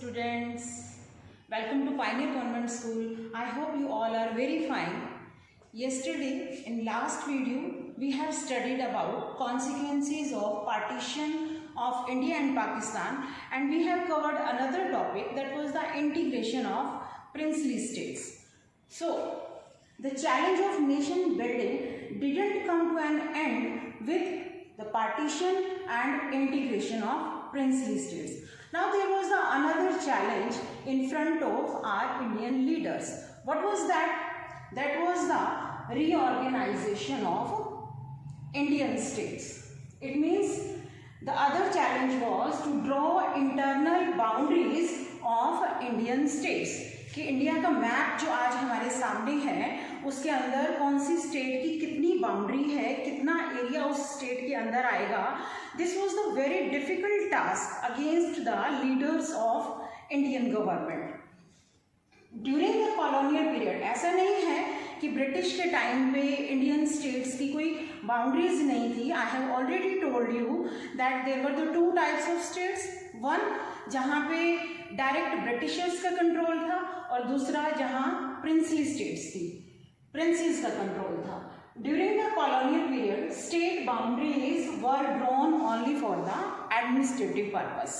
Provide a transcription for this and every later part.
students, welcome to Pioneer Convent School. I hope you all are very fine. Yesterday in last video we have studied about consequences of partition of India and Pakistan, and we have covered another topic, that was the integration of princely states. So the challenge of nation building didn't come to an end with the partition and integration of princely states. Now there was another challenge in front of our Indian leaders. What was that? That was the reorganization of Indian states. It means the other challenge was to draw internal boundaries of Indian states. कि India का map जो आज हमारे सामने है उसके अंदर कौन सी स्टेट की कितनी बाउंड्री है, कितना एरिया उस स्टेट के अंदर आएगा. This was the very difficult task against the leaders of Indian government during the colonial period. ऐसा नहीं है कि ब्रिटिश के टाइम पे इंडियन स्टेट्स की कोई बाउंड्रीज नहीं थी. I have already told you that there were the two types of states. One जहाँ पे डायरेक्ट ब्रिटिशर्स का कंट्रोल था और दूसरा जहाँ प्रिंसली स्टेट्स थी, प्रिंसेस का कंट्रोल था. During the colonial period state boundaries were drawn only for the administrative purpose.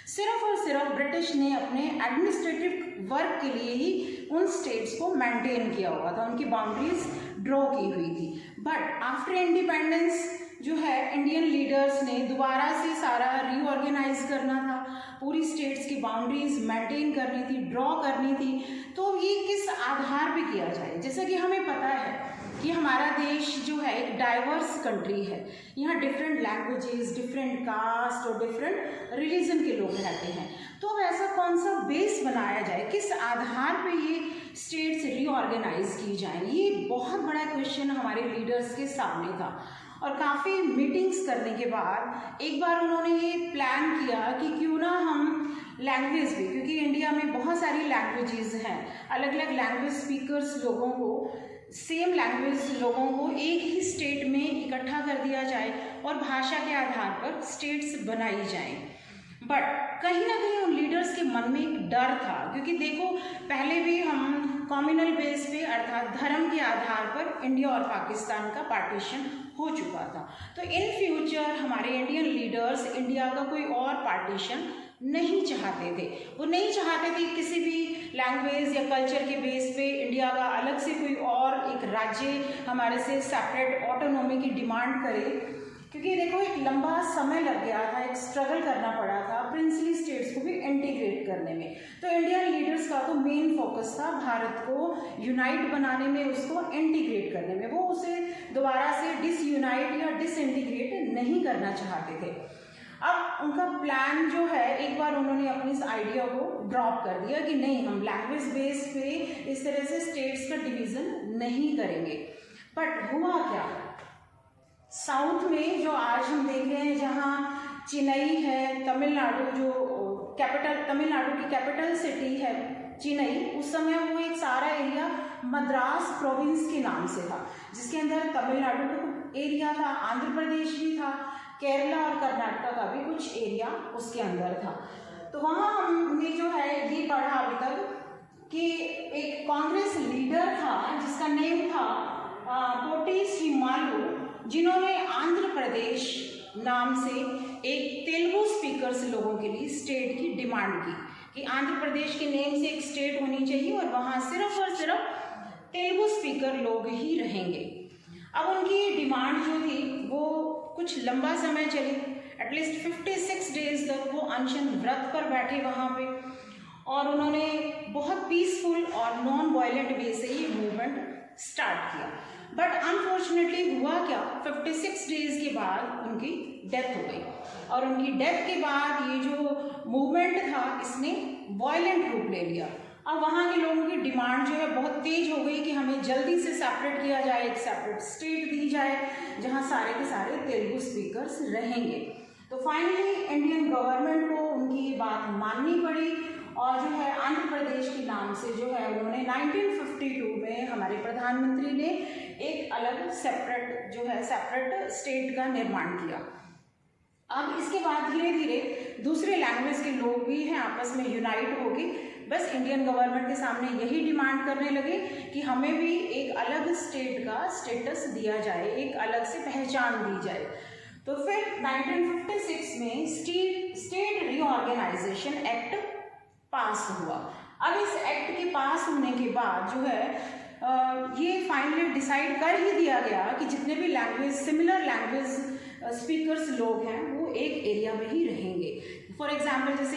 सिर्फ और सिर्फ ब्रिटिश ने अपने एडमिनिस्ट्रेटिव वर्क के लिए ही उन स्टेट्स को मेंटेन किया हुआ था, उनकी बाउंड्रीज ड्रॉ की हुई थी. बट आफ्टर इंडिपेंडेंस जो है इंडियन लीडर्स ने दोबारा से सारा रीऑर्गेनाइज करना था, पूरी स्टेट्स की बाउंड्रीज मेंटेन करनी थी, ड्रॉ करनी थी. तो ये किस आधार पे किया जाए? जैसा कि हमें पता है कि हमारा देश जो है एक डाइवर्स कंट्री है. यहाँ डिफरेंट लैंग्वेजेस, डिफरेंट कास्ट और डिफरेंट रिलीजन के लोग रहते हैं. तो अब ऐसा कौन सा बेस बनाया जाए, किस आधार पे ये स्टेट्स रीऑर्गेनाइज की जाए? ये बहुत बड़ा क्वेश्चन हमारे लीडर्स के सामने था. और काफ़ी मीटिंग्स करने के बाद एक बार उन्होंने ये प्लान किया कि क्यों ना हम लैंग्वेज भी, क्योंकि इंडिया में बहुत सारी लैंग्वेजेस हैं, अलग अलग लैंग्वेज स्पीकर्स लोगों को, सेम लैंग्वेज लोगों को एक ही स्टेट में इकट्ठा कर दिया जाए और भाषा के आधार पर स्टेट्स बनाई जाएं. बट कहीं ना कहीं उन लीडर्स के मन में एक डर था, क्योंकि देखो पहले भी हम कम्युनल बेस पे अर्थात धर्म के आधार पर इंडिया और पाकिस्तान का पार्टीशन हो चुका था. तो इन फ्यूचर हमारे इंडियन लीडर्स इंडिया का कोई और पार्टीशन नहीं चाहते थे. वो नहीं चाहते थे किसी भी लैंग्वेज या कल्चर के बेस पे इंडिया का अलग से कोई और एक राज्य हमारे से सेपरेट ऑटोनॉमी की डिमांड करे, क्योंकि देखो एक लंबा समय लग गया था, एक स्ट्रगल करना पड़ा था प्रिंसली स्टेट्स को भी इंटीग्रेट करने में. तो इंडियन लीडर्स का तो मेन फोकस था भारत को यूनाइट बनाने में, उसको इंटीग्रेट करने में. वो उसे दोबारा से डिसयूनाइट या डिसइंटीग्रेट नहीं करना चाहते थे. अब उनका प्लान जो है, एक बार उन्होंने अपनी इस आइडिया को ड्रॉप कर दिया कि नहीं, हम लैंग्वेज बेस पे इस तरह से स्टेट्स का डिवीज़न नहीं करेंगे. बट हुआ क्या, साउथ में जो आज हम देख रहे हैं, जहाँ चेन्नई है, तमिलनाडु जो कैपिटल, तमिलनाडु की कैपिटल सिटी है चेन्नई, उस समय वो एक सारा एरिया मद्रास प्रोविंस के नाम से था, जिसके अंदर तमिलनाडु का कुछ एरिया था, आंध्र प्रदेश भी था, केरला और कर्नाटका का भी कुछ एरिया उसके अंदर था. तो वहाँ हमने जो है ये पढ़ा अभी तक कि एक कांग्रेस लीडर था जिसका नेम था पोटी श्रीमालू, जिन्होंने आंध्र प्रदेश नाम से एक तेलुगु स्पीकर्स लोगों के लिए स्टेट की डिमांड की कि आंध्र प्रदेश के नेम से एक स्टेट होनी चाहिए और वहाँ सिर्फ और सिर्फ तेलुगु स्पीकर लोग ही रहेंगे. अब उनकी डिमांड जो थी वो कुछ लंबा समय चली, एटलीस्ट 56 डेज तक वो अनशन व्रत पर बैठे वहाँ पे, और उन्होंने बहुत पीसफुल और नॉन वायलेंट वे से ये मूवमेंट स्टार्ट किया. बट अनफॉर्चुनेटली हुआ क्या, 56 डेज के बाद उनकी डेथ हो गई. और उनकी डेथ के बाद ये जो मूवमेंट था इसने वायलेंट रूप ले लिया. अब वहाँ के लोगों की डिमांड जो है बहुत तेज हो गई कि हमें जल्दी से सेपरेट किया जाए, एक सेपरेट स्टेट दी जाए जहाँ सारे के सारे तेलुगु स्पीकर्स रहेंगे. तो फाइनली इंडियन गवर्नमेंट को उनकी बात माननी पड़ी और जो है आंध्र प्रदेश के नाम से जो है उन्होंने 1952 में हमारे प्रधानमंत्री ने एक अलग सेपरेट जो है सेपरेट स्टेट का निर्माण किया. अब इसके बाद धीरे धीरे दूसरे लैंग्वेज के लोग भी हैं आपस में यूनाइट होके बस इंडियन गवर्नमेंट के सामने यही डिमांड करने लगे कि हमें भी एक अलग स्टेट का स्टेटस दिया जाए, एक अलग से पहचान दी जाए। तो फिर 1956 में स्टेट रीऑर्गेनाइजेशन एक्ट पास हुआ। अब इस एक्ट के पास होने के बाद जो है ये फाइनली डिसाइड कर ही दिया गया कि जितने भी लैंग्वेज सिमिलर लैंग्वेज स्पीकर्स लोग हैं वो एक एरिया में ही रहेंगे। फॉर एग्जांपल जैसे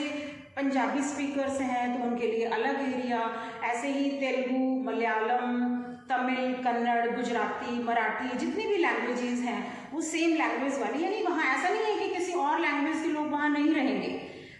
पंजाबी स्पीकर्स हैं तो उनके लिए अलग एरिया, ऐसे ही तेलुगु, मलयालम, तमिल, कन्नड़, गुजराती, मराठी जितनी भी लैंग्वेजेस हैं वो सेम लैंग्वेज वाली, यानी वहाँ ऐसा नहीं है कि किसी और लैंग्वेज के लोग वहाँ नहीं रहेंगे,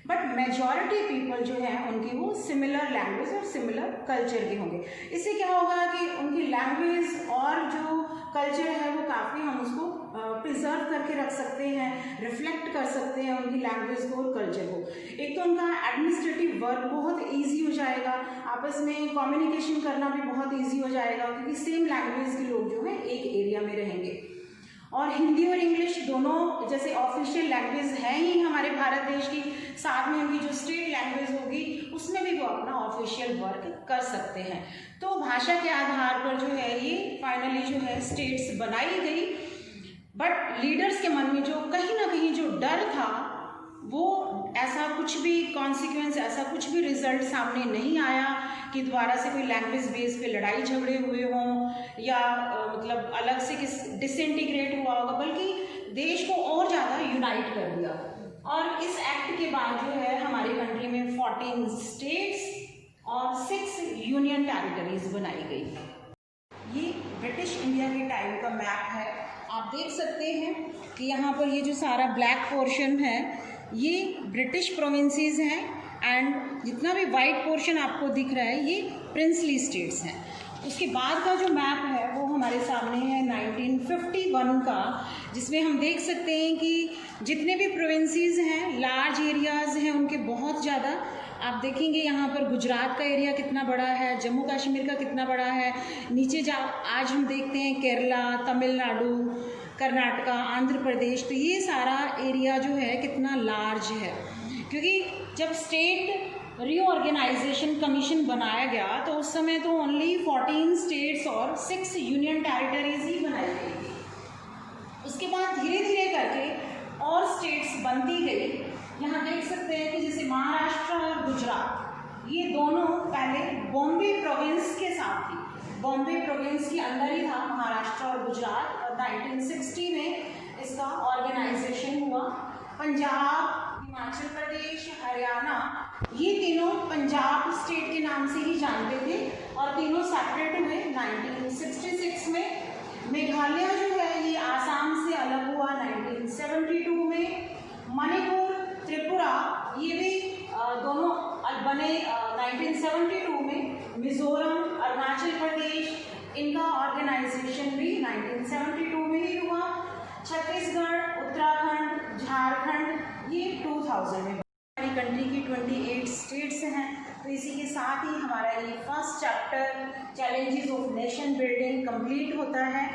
बट मेजॉरिटी पीपल जो है उनकी वो सिमिलर लैंग्वेज और सिमिलर कल्चर के होंगे। इससे क्या होगा कि उनकी लैंग्वेज और जो कल्चर है वो काफ़ी हम उसको प्रिजर्व करके रख सकते हैं, रिफ्लेक्ट कर सकते हैं उनकी लैंग्वेज को और कल्चर को। एक तो उनका एडमिनिस्ट्रेटिव वर्क बहुत ईजी हो जाएगा, आपस में कम्युनिकेशन करना भी बहुत ईजी हो जाएगा क्योंकि सेम लैंग्वेज के लोग जो है एक एरिया में रहेंगे। और हिंदी और इंग्लिश दोनों जैसे ऑफिशियल लैंग्वेज है ही हमारे भारत देश की, साथ में उनकी जो स्टेट लैंग्वेज होगी उसमें भी वो अपना ऑफिशियल वर्क कर सकते हैं। तो भाषा के आधार पर जो है ये फाइनली जो है स्टेट्स बनाई गई, बट लीडर्स के मन में जो कहीं ना कहीं जो डर था वो ऐसा कुछ भी कॉन्सिक्वेंस, ऐसा कुछ भी रिजल्ट सामने नहीं आया कि दोबारा से कोई लैंग्वेज बेस पे लड़ाई झगड़े हुए हों या मतलब अलग से किस डिसइंटीग्रेट हुआ होगा, बल्कि देश को और ज़्यादा यूनाइट कर दिया। और इस एक्ट के बाद जो है हमारी कंट्री में 14 स्टेट्स और 6 यूनियन टेरिटरीज बनाई गई। ये ब्रिटिश इंडिया के टाइम का मैप है, आप देख सकते हैं कि यहाँ पर ये जो सारा ब्लैक पोर्शन है ये ब्रिटिश प्रोविंसेस हैं एंड जितना भी वाइट पोर्शन आपको दिख रहा है ये प्रिंसली स्टेट्स हैं। उसके बाद का जो मैप है वो हमारे सामने है 1951 का, जिसमें हम देख सकते हैं कि जितने भी प्रोविंसेस हैं, लार्ज एरियाज़ हैं उनके बहुत ज़्यादा। आप देखेंगे यहाँ पर गुजरात का एरिया कितना बड़ा है, जम्मू कश्मीर का कितना बड़ा है, नीचे आज हम देखते हैं केरला, तमिलनाडु, कर्नाटका, आंध्र प्रदेश, तो ये सारा एरिया जो है कितना लार्ज है। क्योंकि जब स्टेट रीऑर्गेनाइजेशन कमीशन बनाया गया तो उस समय तो ओनली 14 स्टेट्स और 6 यूनियन टेरिटरीज ही बनाई गई थी। उसके बाद धीरे धीरे करके और स्टेट्स बनती गई। यहाँ देख सकते हैं कि जैसे महाराष्ट्र और गुजरात ये दोनों पहले बॉम्बे प्रोविंस के साथ थी, बॉम्बे प्रोविंस के अंदर ही था महाराष्ट्र और गुजरात। और 1960 में इसका ऑर्गेनाइजेशन हुआ। पंजाब, हिमाचल प्रदेश, हरियाणा ये तीनों पंजाब स्टेट के नाम से ही जानते थे और तीनों सेपरेट हुए 1966 में। मेघालय जो है ये आसाम से अलग हुआ 1972 में। मणिपुर, त्रिपुरा ये भी दोनों बने 1972 में। मिजोरम, अरुणाचल प्रदेश इनका ऑर्गेनाइजेशन भी 1972 में ही हुआ। छत्तीसगढ़, उत्तराखंड, झारखंड ये 2000 में। हमारी कंट्री की 28 स्टेट्स हैं। तो इसी के साथ ही हमारा ये first chapter challenges of nation building complete होता है।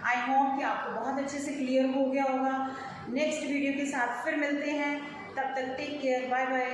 आई होप कि आपको बहुत अच्छे से क्लियर हो गया होगा। नेक्स्ट वीडियो के साथ फिर मिलते हैं, तब तक टेक केयर, बाय बाय।